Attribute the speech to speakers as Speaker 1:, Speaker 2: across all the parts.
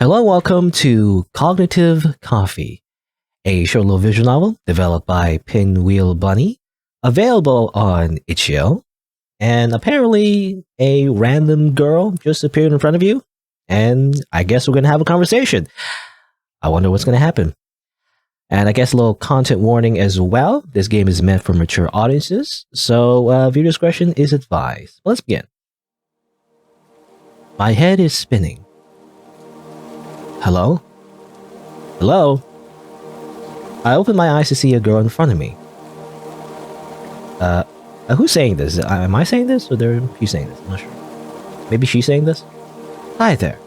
Speaker 1: Hello, welcome to Cognitive Coffee, a short little visual novel developed by Pinwheelbunny, available on itch.io, and apparently a random girl just appeared in front of you, and I guess we're going to have a conversation. I wonder what's going to happen. And I guess a little content warning as well. This game is meant for mature audiences, so viewer discretion is advised. Let's begin. My head is spinning. Hello? Hello? I open my eyes to see a girl in front of me. Who's saying this? Am I saying this, or she's saying this? I'm not sure. Maybe she's saying this? Hi there.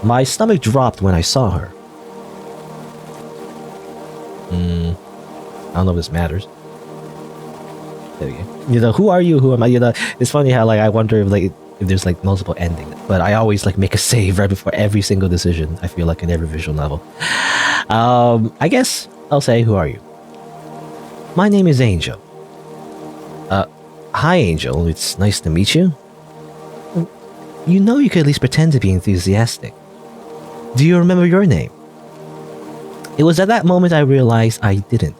Speaker 1: My stomach dropped when I saw her. I don't know if this matters. There we go. Who are you? Who am I? It's funny how I wonder if there's multiple endings, but I always make a save right before every single decision. I feel like in every visual novel. I guess I'll say, who are you? My name is Angel. Hi Angel, it's nice to meet you. You know you could at least pretend to be enthusiastic. Do you remember your name? It was at that moment I realized I didn't.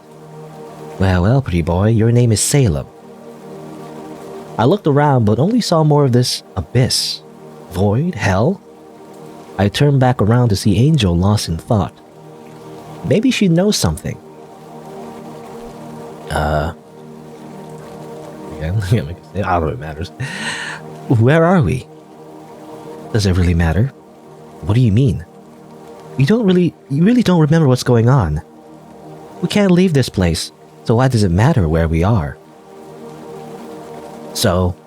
Speaker 1: Well, pretty boy, your name is Salem. I looked around but only saw more of this abyss, void, hell. I turned back around to see Angel lost in thought. Maybe she knows something. Yeah, I don't know if it matters. Where are we? Does it really matter? What do you mean? You really don't remember what's going on. We can't leave this place, so why does it matter where we are? So,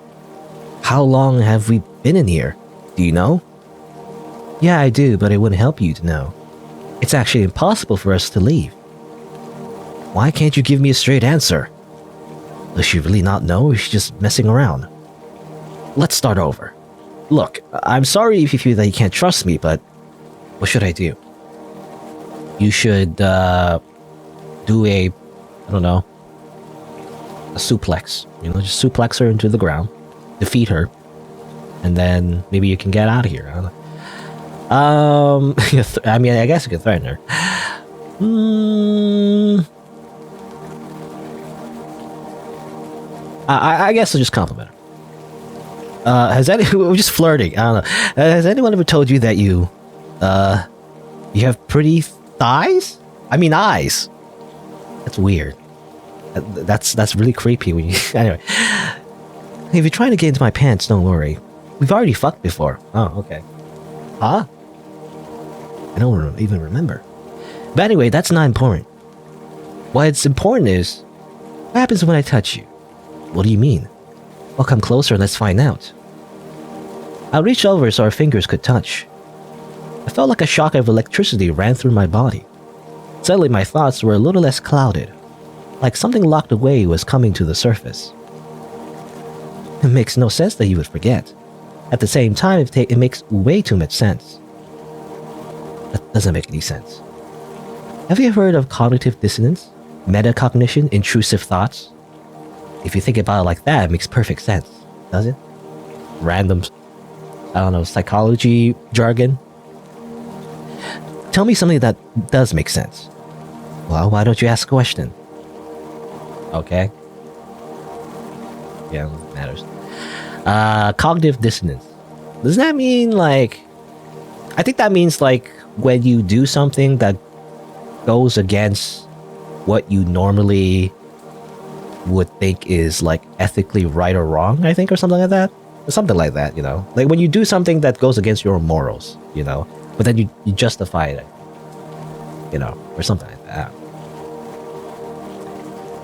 Speaker 1: how long have we been in here? Do you know? Yeah, I do, but it wouldn't help you to know. It's actually impossible for us to leave. Why can't you give me a straight answer? Does she really not know, or is she just messing around? Let's start over. Look, I'm sorry if you feel that you can't trust me, but what should I do? You should, do a suplex. Just suplex her into the ground, defeat her, and then maybe you can get out of here. I don't know. I guess you could threaten her. I guess I'll just compliment her. We're just flirting. I don't know. Has anyone ever told you that you have pretty thighs? I mean eyes. That's weird. That's really creepy when you... Anyway. If you're trying to get into my pants, don't worry. We've already fucked before. Oh, okay. Huh? I don't even remember. But anyway, that's not important. What's important is, what happens when I touch you? What do you mean? Well, come closer and let's find out. I reached over so our fingers could touch. I felt like a shock of electricity ran through my body. Suddenly my thoughts were a little less clouded. Like something locked away was coming to the surface. It makes no sense that you would forget. At the same time, it makes way too much sense. That doesn't make any sense. Have you heard of cognitive dissonance? Metacognition? Intrusive thoughts? If you think about it like that, it makes perfect sense, does it? Random, psychology jargon? Tell me something that does make sense. Well, why don't you ask a question? Okay. Yeah, it matters. Cognitive dissonance. Does that mean I think that means when you do something that goes against what you normally would think is ethically right or wrong, I think, or something like that. Something like that, when you do something that goes against your morals, but then you justify it, or something like that.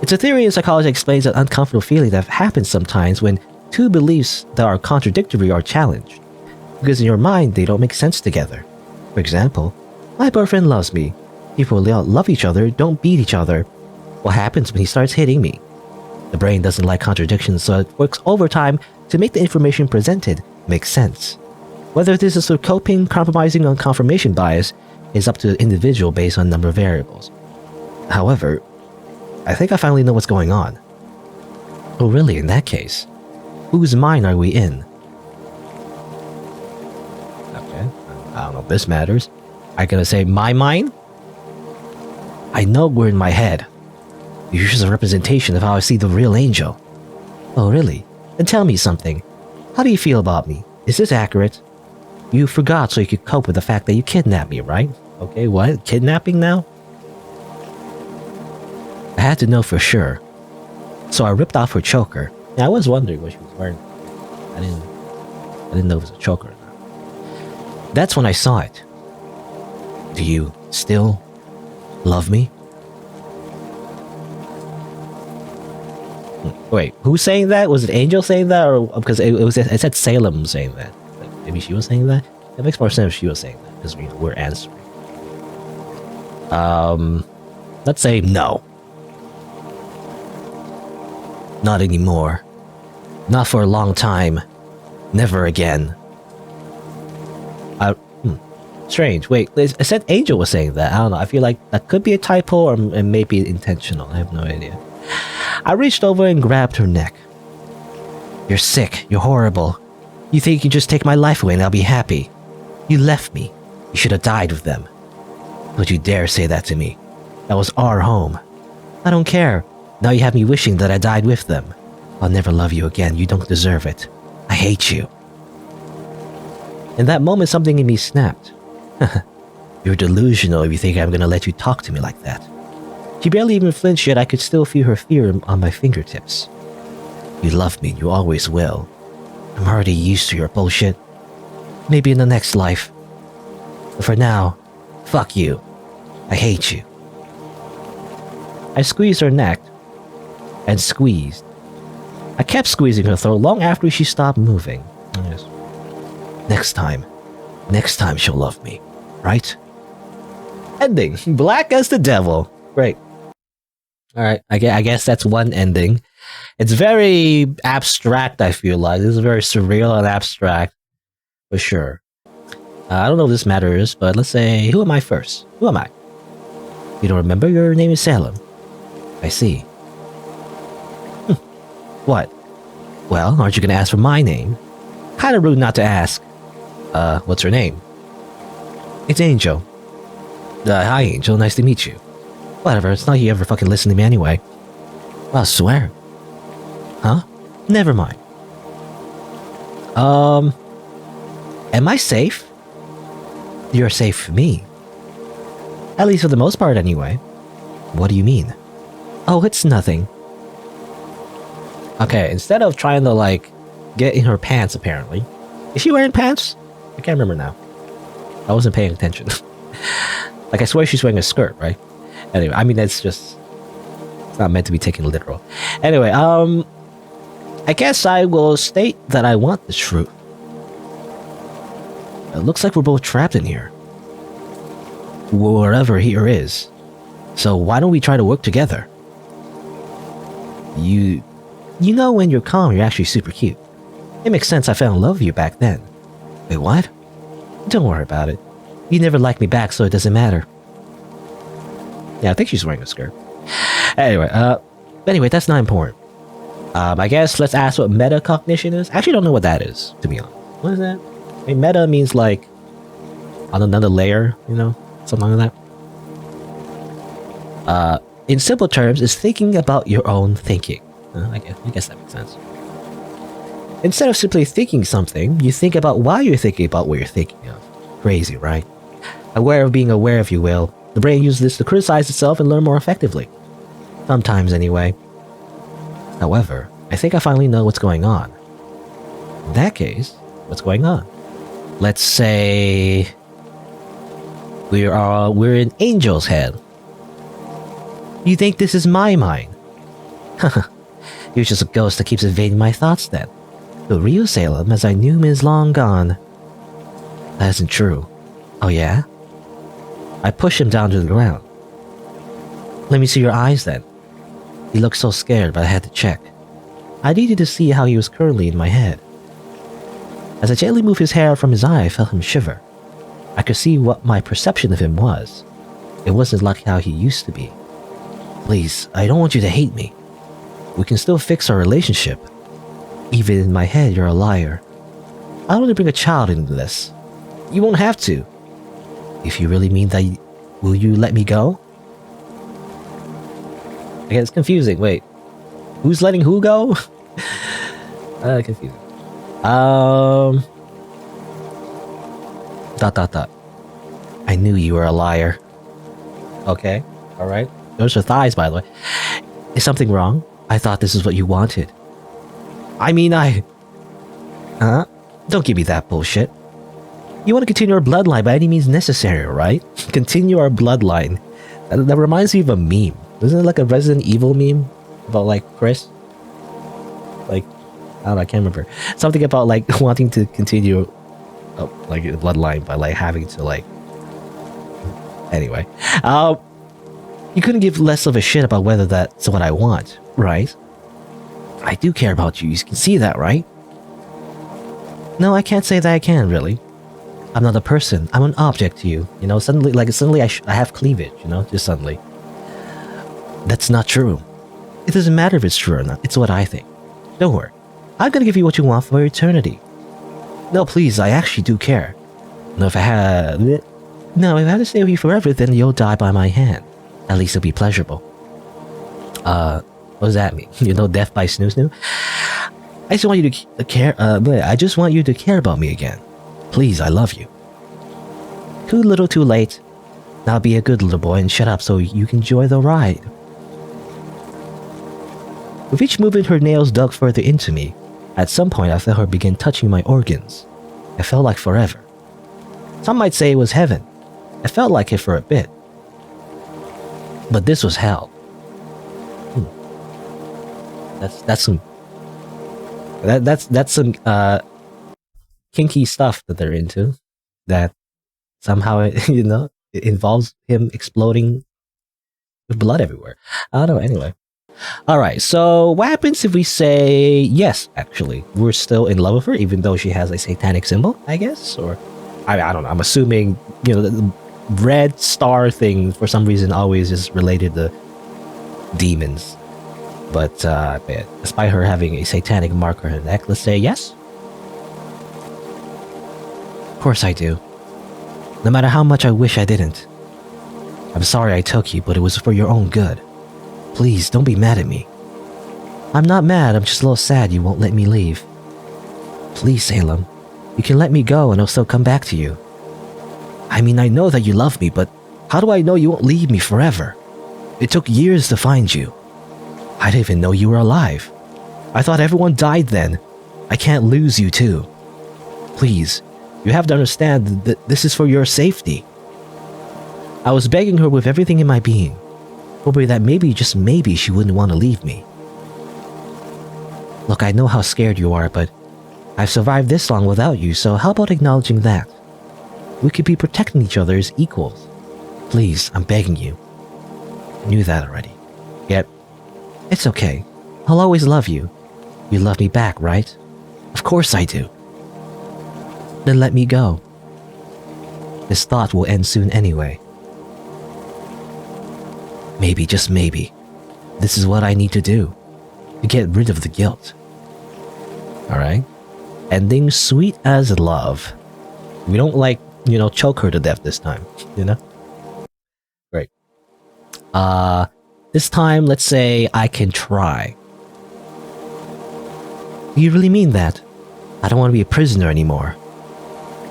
Speaker 1: It's a theory in psychology that explains an uncomfortable feeling that happens sometimes when two beliefs that are contradictory are challenged, because in your mind they don't make sense together. For example, my boyfriend loves me. People who love each other don't beat each other. What happens when he starts hitting me? The brain doesn't like contradictions, so it works overtime to make the information presented make sense. Whether this is through coping, compromising, or confirmation bias is up to the individual based on a number of variables. However, I think I finally know what's going on. Oh really, in that case, whose mind are we in? Okay, I don't know if this matters. Are you gonna say my mind? I know we're in my head. You're just a representation of how I see the real Angel. Oh, really? Then tell me something. How do you feel about me? Is this accurate? You forgot so you could cope with the fact that you kidnapped me, right? Okay, what? Kidnapping now? I had to know for sure. So I ripped off her choker. Yeah, I was wondering what she was wearing. I didn't know it was a choker or not. That's when I saw it. Do you still love me? Wait, who's saying that? Was it Angel saying that, or because it said Salem saying that? Like, maybe she was saying that. It makes more sense if she was saying that because we're answering. Let's say no. Not anymore. Not for a long time. Never again. Strange. Wait, I said Angel was saying that. I don't know. I feel like that could be a typo or maybe intentional. I have no idea. I reached over and grabbed her neck. You're sick. You're horrible. You think you can just take my life away and I'll be happy. You left me. You should have died with them. Don't you dare say that to me. That was our home. I don't care. Now you have me wishing that I died with them. I'll never love you again. You don't deserve it. I hate you. In that moment, something in me snapped. You're delusional if you think I'm gonna let you talk to me like that. She barely even flinched, yet I could still feel her fear on my fingertips. You love me, you always will. I'm already used to your bullshit. Maybe in the next life. But for now, fuck you. I hate you. I squeezed her neck and squeezed. I kept squeezing her throat long after she stopped moving. Yes. Next time she'll love me, right? Ending. Black as the devil. Great. Alright, I guess that's one ending. It's very abstract, I feel like. This is very surreal and abstract. For sure. I don't know if this matters, but let's say, who am I first? Who am I? You don't remember? Your name is Salem. I see. What? Well, aren't you gonna ask for my name? Kinda rude not to ask. What's her name? It's Angel. Hi Angel, nice to meet you. Whatever, it's not like you ever fucking listen to me anyway. Well, I swear. Huh? Never mind. Am I safe? You're safe for me. At least for the most part anyway. What do you mean? Oh, it's nothing. Okay, instead of trying to like get in her pants apparently. Is she wearing pants? I can't remember now. I wasn't paying attention. Like I swear she's wearing a skirt, right? Anyway, I mean that's just, it's not meant to be taken literal. Anyway, I guess I will state that I want the truth. It looks like we're both trapped in here. Wherever here is. So why don't we try to work together? You know when you're calm, you're actually super cute. It makes sense I fell in love with you back then. Wait, what? Don't worry about it. You never liked me back, so it doesn't matter. Yeah, I think she's wearing a skirt. Anyway, that's not important. I guess let's ask what metacognition is. I actually don't know what that is, to be honest. What is that? I mean, meta means like on another layer, you know, something like that. In simple terms, is thinking about your own thinking. I guess that makes sense. Instead of simply thinking something, you think about why you're thinking about what you're thinking of. Crazy, right? Aware of being aware, if you will. The brain uses this to criticize itself and learn more effectively. Sometimes, anyway. However, I think I finally know what's going on. In that case, what's going on? Let's say we're in Angel's head. You think this is my mind? You're just a ghost that keeps evading my thoughts then. The real Salem, as I knew him, is long gone. That isn't true. Oh yeah? I pushed him down to the ground. Let me see your eyes then. He looked so scared, but I had to check. I needed to see how he was currently in my head. As I gently moved his hair from his eye, I felt him shiver. I could see what my perception of him was. It wasn't like how he used to be. Please, I don't want you to hate me. We can still fix our relationship. Even in my head, you're a liar. I don't want to bring a child into this. You won't have to. If you really mean that, will you let me go? Okay, it's confusing. Wait. Who's letting who go? Confusing. Dot. I knew you were a liar. Okay. Alright. Those are thighs, by the way. Is something wrong? I thought this is what you wanted. I mean, Huh? Don't give me that bullshit. You want to continue our bloodline by any means necessary, right? Continue our bloodline. That reminds me of a meme. Isn't it like a Resident Evil meme? About, like, Chris? Like, I don't know, I can't remember. Something about, like, wanting to continue, like, a bloodline by, like, having to, like... Anyway. You couldn't give less of a shit about whether that's what I want, right? I do care about you. You can see that, right? No, I can't say that I can, really. I'm not a person. I'm an object to you. You know, suddenly I have cleavage, you know, just suddenly. That's not true. It doesn't matter if it's true or not. It's what I think. Don't worry. I'm gonna give you what you want for eternity. No, please, I actually do care. No, if I had to stay with you forever, then you'll die by my hand. At least it'll be pleasurable. What does that mean? You know, death by snoo snoo? I just want you to care, I just want you to care about me again. Please, I love you. Too little too late. Now be a good little boy and shut up so you can enjoy the ride. With each movement, her nails dug further into me. At some point, I felt her begin touching my organs. It felt like forever. Some might say it was heaven. It felt like it for a bit. But this was hell. That's some kinky stuff that they're into. That somehow it involves him exploding with blood everywhere. I don't know. Anyway. Alright, so what happens if we say yes, actually? We're still in love with her, even though she has a satanic symbol, I guess? Or, I don't know, I'm assuming, the red star thing, for some reason, always is related to demons. But, despite her having a satanic mark on her neck, let's say yes? Of course I do. No matter how much I wish I didn't. I'm sorry I took you, but it was for your own good. Please, don't be mad at me. I'm not mad, I'm just a little sad you won't let me leave. Please, Salem. You can let me go and I'll still come back to you. I mean, I know that you love me, but how do I know you won't leave me forever? It took years to find you. I didn't even know you were alive. I thought everyone died then. I can't lose you too. Please, you have to understand that this is for your safety. I was begging her with everything in my being. Hoping that maybe, just maybe, she wouldn't want to leave me. Look, I know how scared you are, but I've survived this long without you, so how about acknowledging that? We could be protecting each other as equals. Please, I'm begging you. I knew that already. Yet, it's okay. I'll always love you. You love me back, right? Of course I do. Then let me go. This thought will end soon anyway. Maybe, just maybe, this is what I need to do to get rid of the guilt. Alright? Ending sweet as love. We don't choke her to death this time, Great. This time, let's say I can try. Do you really mean that? I don't want to be a prisoner anymore.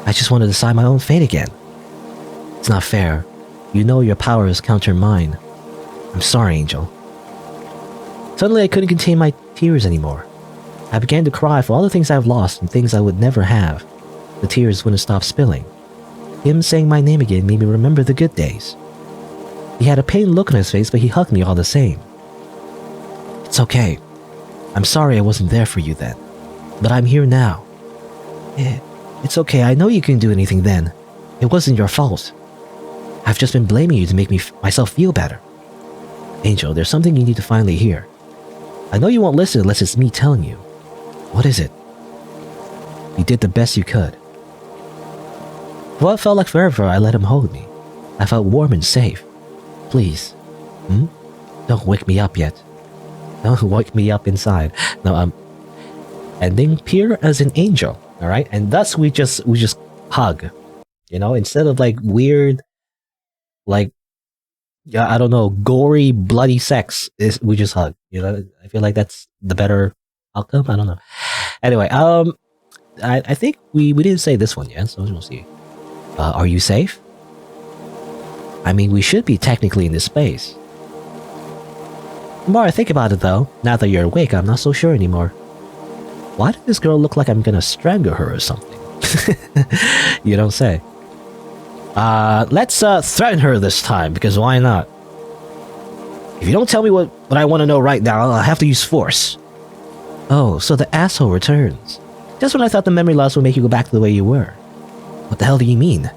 Speaker 1: I just want to decide my own fate again. It's not fair. You know your powers counter mine. I'm sorry, Angel. Suddenly I couldn't contain my tears anymore. I began to cry for all the things I've lost and things I would never have. The tears wouldn't stop spilling. Him saying my name again made me remember the good days. He had a pained look on his face, but he hugged me all the same. It's okay. I'm sorry I wasn't there for you then. But I'm here now. It's okay, I know you couldn't do anything then. It wasn't your fault. I've just been blaming you to make myself feel better. Angel, there's something you need to finally hear. I know you won't listen unless it's me telling you. What is it? You did the best you could. For what felt like forever, I let him hold me. I felt warm and safe. Please. Don't wake me up yet. Don't wake me up inside. No, ending pure as an angel. Alright? And thus we just hug. Instead of like weird, like, yeah, I don't know, gory, bloody sex, we just hug. I feel like that's the better outcome. I don't know. Anyway, I think we didn't say this one yet, so we'll see. Are you safe? I mean, we should be technically in this space. The more I think about it, though, now that you're awake, I'm not so sure anymore. Why did this girl look like I'm gonna strangle her or something? You don't say. Let's threaten her this time, because why not? If you don't tell me what I want to know right now, I'll have to use force. Oh, so the asshole returns. Just when I thought the memory loss would make you go back to the way you were. What the hell do you mean?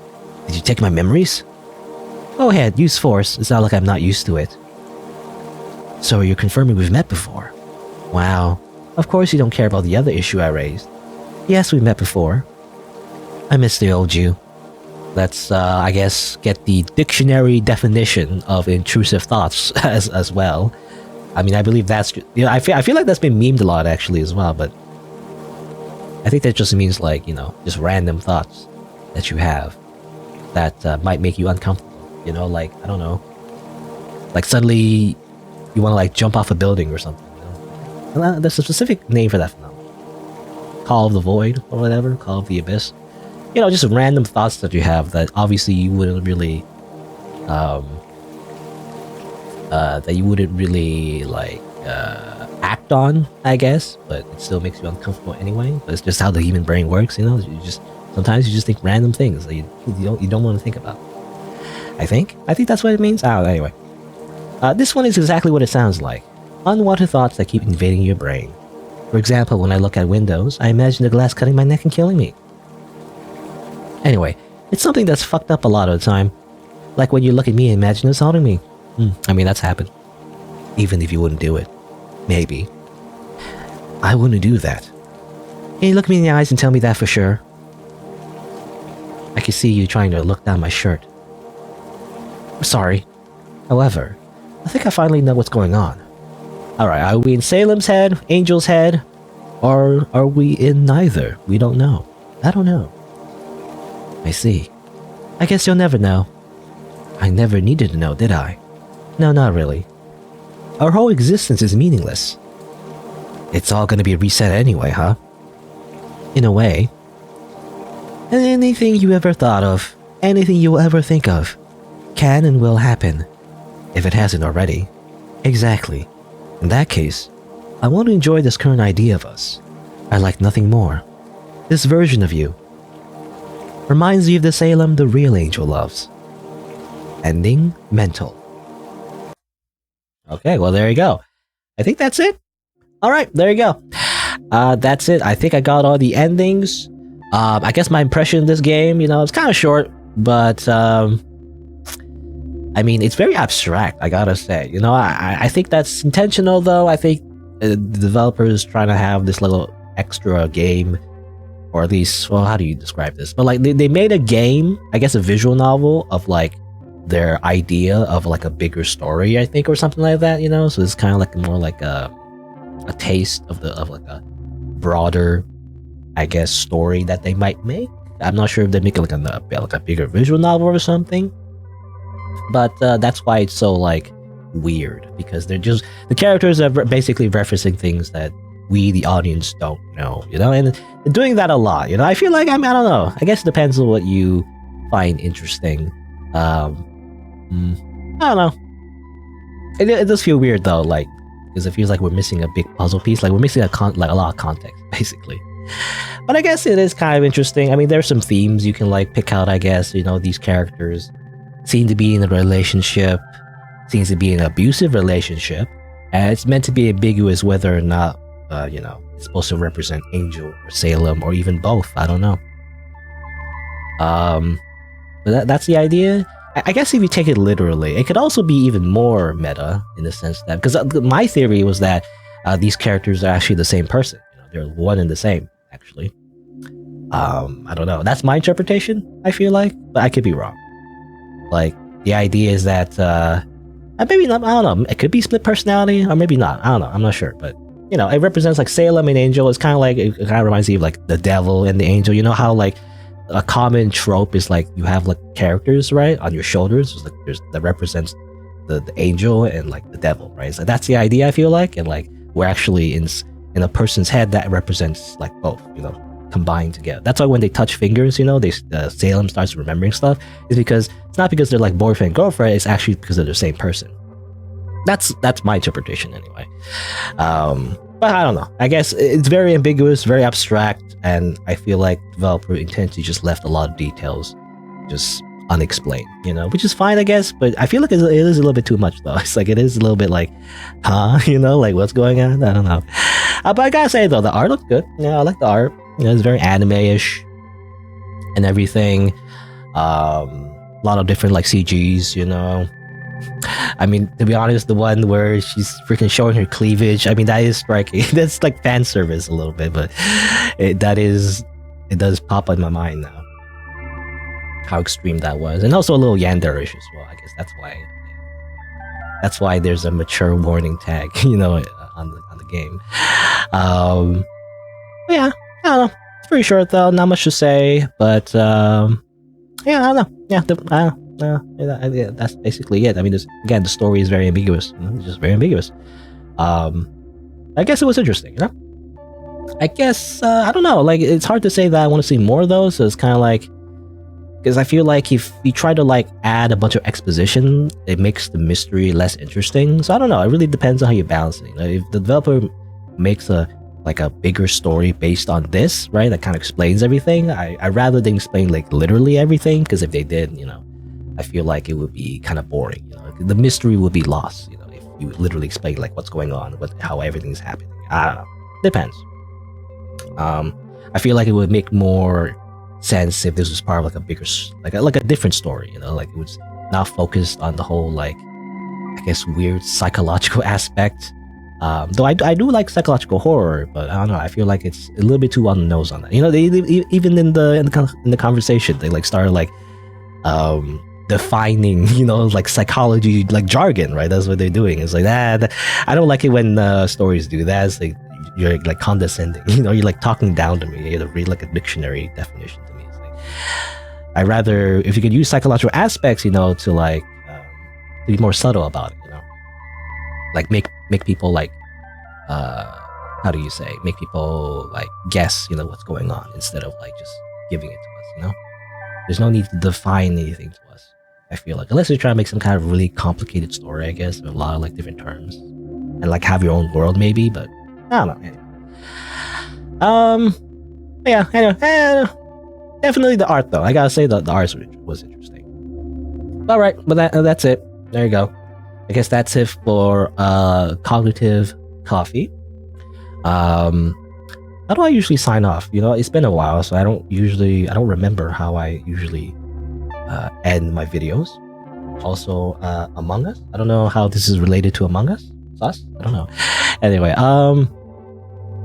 Speaker 1: Did you take my memories? Go ahead, use force. It's not like I'm not used to it. So you're confirming we've met before? Wow. Of course you don't care about the other issue I raised. Yes, we met before. I miss the old you. Let's, I guess, get the dictionary definition of intrusive thoughts as well. I mean, I believe that's... I feel like that's been memed a lot, actually, as well, but... I think that just means, like, just random thoughts that you have that might make you uncomfortable. Like, I don't know. Like, suddenly you want to, like, jump off a building or something. And there's a specific name for that phenomenon. Call of the Void, or whatever. Call of the Abyss. Just random thoughts that you have that obviously you wouldn't really... like, act on, I guess, but it still makes you uncomfortable anyway. But it's just how the human brain works, sometimes you just think random things that you don't want to think about. I think that's what it means. Anyway, this one is exactly what it sounds like. Unwanted thoughts that keep invading your brain. For example, when I look at windows, I imagine the glass cutting my neck and killing me. Anyway, it's something that's fucked up a lot of the time. Like when you look at me and imagine assaulting me. I mean, that's happened. Even if you wouldn't do it. Maybe. I wouldn't do that. Can you look me in the eyes and tell me that for sure? I can see you trying to look down my shirt. I'm sorry. However, I think I finally know what's going on. Alright, are we in Salem's head, Angel's head, or are we in neither? We don't know. I don't know. I see. I guess you'll never know. I never needed to know, did I? No, not really. Our whole existence is meaningless. It's all gonna be reset anyway, huh? In a way. And anything you ever thought of, anything you'll ever think of, can and will happen, if it hasn't already. Exactly. In that case, I want to enjoy this current idea of us. I like nothing more. This version of you. Reminds you of the Salem the real Angel loves. Ending mental. Okay, well, there you go. I think that's it. Alright, there you go. That's it. I think I got all the endings. I guess my impression of this game, it's kind of short, but I mean, it's very abstract, I gotta say. I think that's intentional, though. I think the developers trying to have this little extra game, or at least, well, how do you describe this? But like, they made a game, I guess a visual novel of like their idea of like a bigger story, I think, or something like that. So it's kind of like more like a taste of like a broader, I guess, story that they might make. I'm not sure if they make it like a bigger visual novel or something. But that's why it's so like weird, because they're just the characters are basically referencing things that we, the audience, don't know, and they're doing that a lot. I feel like I don't know. I guess it depends on what you find interesting. I don't know. It does feel weird though, like, because it feels like we're missing a big puzzle piece, like we're missing a lot of context, basically. But I guess it is kind of interesting. I mean, there's some themes you can like pick out. I guess these characters seem to be in a relationship, seems to be in an abusive relationship, and it's meant to be ambiguous whether or not, it's supposed to represent Angel or Salem or even both. I don't know. But that's the idea. I guess if you take it literally, it could also be even more meta in the sense that, because my theory was that these characters are actually the same person. They're one and the same, actually. I don't know. That's my interpretation, I feel like, but I could be wrong. Like, the idea is that, maybe not, I don't know, it could be split personality, or maybe not, I don't know, I'm not sure, but, it represents, like, Salem and Angel. It's kind of like, it kind of reminds me of, like, the devil and the angel. How, like, a common trope is like you have like characters, right, on your shoulders. It's like that represents the angel and like the devil, right? So that's the idea, I feel like, and like we're actually in a person's head that represents like both, combined together. That's why when they touch fingers, they Salem starts remembering stuff. Is because it's not because they're like boyfriend and girlfriend. It's actually because they're the same person. That's my interpretation anyway. But I don't know. I guess it's very ambiguous, very abstract, and I feel like developer intentionally just left a lot of details just unexplained, which is fine, I guess. But I feel like it is a little bit too much, though. It's like it is a little bit like, like what's going on? I don't know. But I gotta say though, the art looked good. Yeah, I like the art. It's very anime-ish and everything. A lot of different like CGs, I mean, to be honest, the one where she's freaking showing her cleavage, I mean, that is striking. That's like fan service a little bit, but it does pop in my mind now how extreme that was. And also a little yandere-ish as well. I guess that's why there's a mature warning tag, on the game. Yeah, I don't know. It's pretty short though, not much to say, but yeah, I don't know. Yeah, that's basically it. I mean, again, the story is very ambiguous. It's just very ambiguous. I guess it was interesting. I guess I don't know. Like, it's hard to say that I want to see more of those. So it's kind of like, because I feel like if you try to like add a bunch of exposition, it makes the mystery less interesting. So I don't know. It really depends on how you balance it. If the developer makes a bigger story based on this, right, that kind of explains everything, I rather than explain like literally everything, because if they did, I feel like it would be kind of boring. The mystery would be lost, if you literally explain like what's going on, how everything's happening. I don't know. Depends. I feel like it would make more sense if this was part of like a bigger, like a different story. Like it was not focused on the whole like, I guess, weird psychological aspect. Though I do like psychological horror, but I don't know. I feel like it's a little bit too on the nose on that. They even in the conversation, they like started like defining, like psychology, like jargon, right? That's what they're doing. It's like that. I don't like it when stories do that. It's like you're like condescending. You're like talking down to me. You have to read like a dictionary definition to me. It's like I rather, if you could use psychological aspects, to like to be more subtle about it. Like make people like how do you say, make people like guess what's going on instead of like just giving it to us. There's no need to define anything to us, I feel like, unless you're trying to make some kind of really complicated story, I guess, with a lot of like different terms and like have your own world maybe. But I don't know. Anyway. Yeah, anyway, definitely the art though. I gotta say the art was interesting. All right, but that's it. There you go. I guess that's it for Cognitive Coffee. How do I usually sign off? It's been a while, so I don't remember how I usually end my videos. Also, Among Us. I don't know how this is related to Among Us. Us? I don't know. Anyway,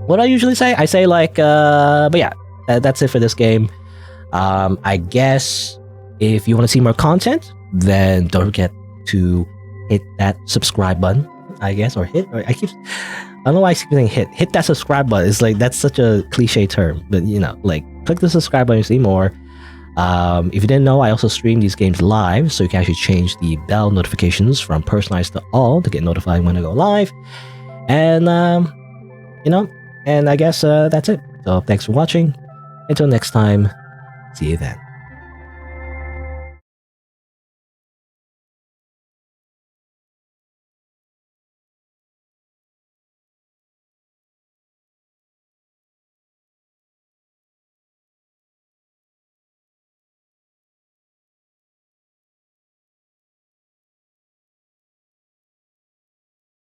Speaker 1: what do I usually say? I say like, but yeah, that's it for this game. I guess if you want to see more content, then don't forget to hit that subscribe button, I guess, or I don't know why I keep saying hit that subscribe button. It's like, that's such a cliche term, but like click the subscribe button to see more. If you didn't know, I also stream these games live, so you can actually change the bell notifications from personalized to all to get notified when I go live. And and I guess that's it. So thanks for watching. Until next time, see you then.